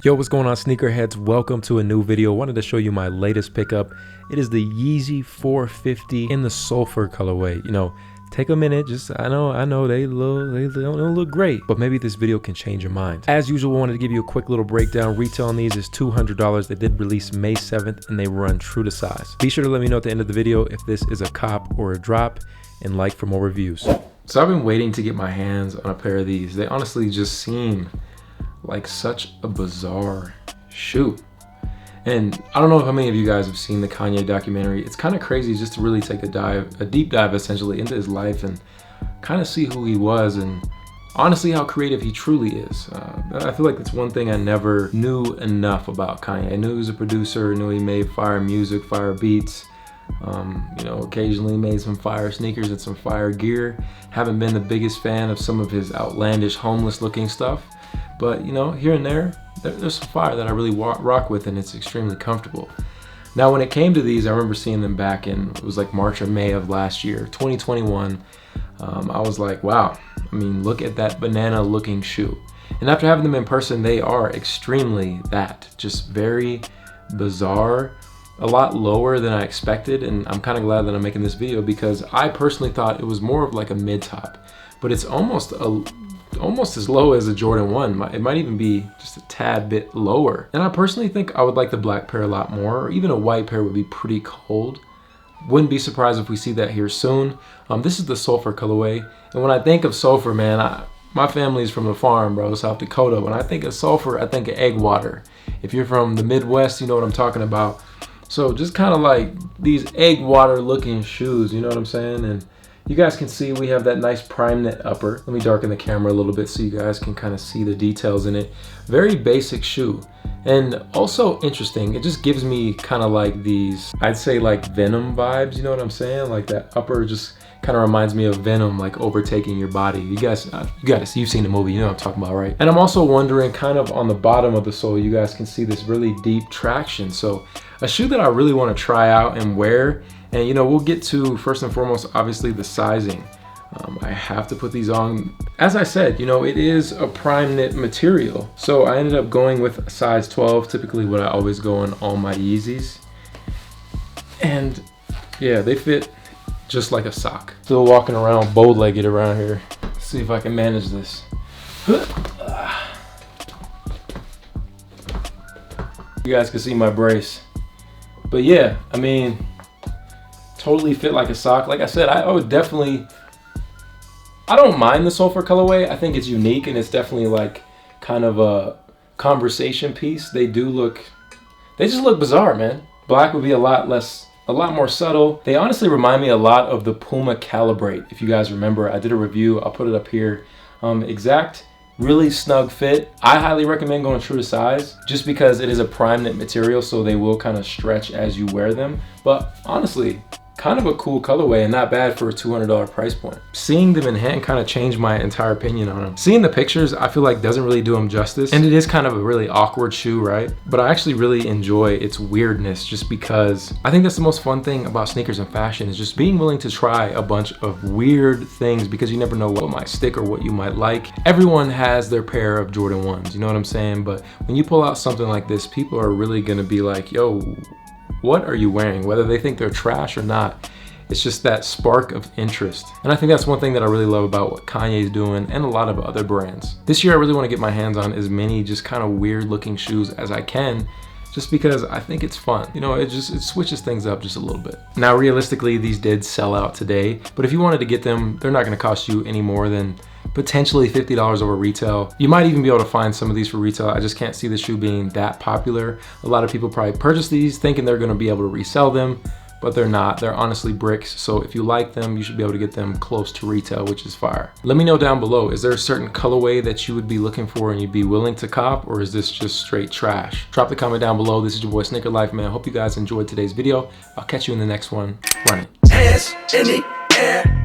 Yo, what's going on, sneakerheads? Welcome to a new video. Wanted to show you my latest pickup. It is the Yeezy 450 in the Sulfur colorway. You know, take a minute. I know they don't look great, but maybe this video can change your mind. As usual, wanted to give you a quick little breakdown. Retail on these is $200. They did release May 7th, and they run true to size. Be sure to let me know at the end of the video if this is a cop or a drop, and like for more reviews. So I've been waiting to get my hands on a pair of these. They honestly just seem like such a bizarre shoe. And I don't know how many of you guys have seen the Kanye documentary. It's kind of crazy just to really take a deep dive essentially into his life and kind of see who he was and honestly how creative he truly is. I feel like that's one thing I never knew enough about Kanye. I knew he was a producer, knew he made fire music, fire beats, you know, occasionally made some fire sneakers and some fire gear. Haven't been the biggest fan of some of his outlandish homeless looking stuff. But, you know, here and there's some fire that I really rock with, and it's extremely comfortable. Now, when it came to these, I remember seeing them back in, it was like March or May of last year, 2021. I was like, wow, I mean, look at that banana looking shoe. And after having them in person, they are extremely just very bizarre, a lot lower than I expected. And I'm kind of glad that I'm making this video because I personally thought it was more of like a mid-top, but it's almost as low as a Jordan 1. It might even be just a tad bit lower. And I personally think I would like the black pair a lot more, or even a white pair would be pretty cold. Wouldn't be surprised if we see that here soon. This is the Sulfur colorway. And when I think of Sulfur, man, my family's from the farm, bro, South Dakota. When I think of Sulfur, I think of egg water. If you're from the Midwest, you know what I'm talking about. So just kind of like these egg water looking shoes, you know what I'm saying? And you guys can see we have that nice Primeknit upper. Let me darken the camera a little bit so you guys can kind of see the details in it. Very basic shoe. And also interesting, it just gives me kind of like these, I'd say like Venom vibes, you know what I'm saying? Like that upper just kind of reminds me of Venom, like overtaking your body. You guys, you've seen the movie, you know what I'm talking about, right? And I'm also wondering kind of on the bottom of the sole, you guys can see this really deep traction. So a shoe that I really want to try out and wear. And you know, we'll get to, first and foremost, obviously the sizing. I have to put these on. As I said, you know, it is a Primeknit material. So I ended up going with a size 12, typically what I always go on all my Yeezys. And yeah, they fit just like a sock. Still walking around bow-legged around here. Let's see if I can manage this. You guys can see my brace. But yeah, I mean, totally fit like a sock. Like I said, I don't mind the Sulfur colorway. I think it's unique and it's definitely like kind of a conversation piece. They just look bizarre, man. Black would be a lot more subtle. They honestly remind me a lot of the Puma Calibrate. If you guys remember, I did a review, I'll put it up here. Exact, really snug fit. I highly recommend going true to size just because it is a Primeknit material, so they will kind of stretch as you wear them. But honestly, kind of a cool colorway and not bad for a $200 price point. Seeing them in hand kind of changed my entire opinion on them. Seeing the pictures, I feel like doesn't really do them justice. And it is kind of a really awkward shoe, right? But I actually really enjoy its weirdness just because I think that's the most fun thing about sneakers and fashion is just being willing to try a bunch of weird things because you never know what might stick or what you might like. Everyone has their pair of Jordan 1s, you know what I'm saying? But when you pull out something like this, people are really gonna be like, yo, what are you wearing? Whether they think they're trash or not, it's just that spark of interest. And I think that's one thing that I really love about what Kanye's doing and a lot of other brands. This year, I really want to get my hands on as many just kind of weird looking shoes as I can, just because I think it's fun. You know, it switches things up just a little bit. Now, realistically, these did sell out today, but if you wanted to get them, they're not going to cost you any more than potentially $50 over retail. You might even be able to find some of these for retail. I just can't see the shoe being that popular. A lot of people probably purchase these thinking they're going to be able to resell them, but they're not. They're honestly bricks. So if you like them, you should be able to get them close to retail, which is fire. Let me know down below, is there a certain colorway that you would be looking for and you'd be willing to cop, or is this just straight trash? Drop the comment down below. This is your boy Sneaker Life, man. Hope you guys enjoyed today's video. I'll catch you in the next one. Run it. Hands in the air.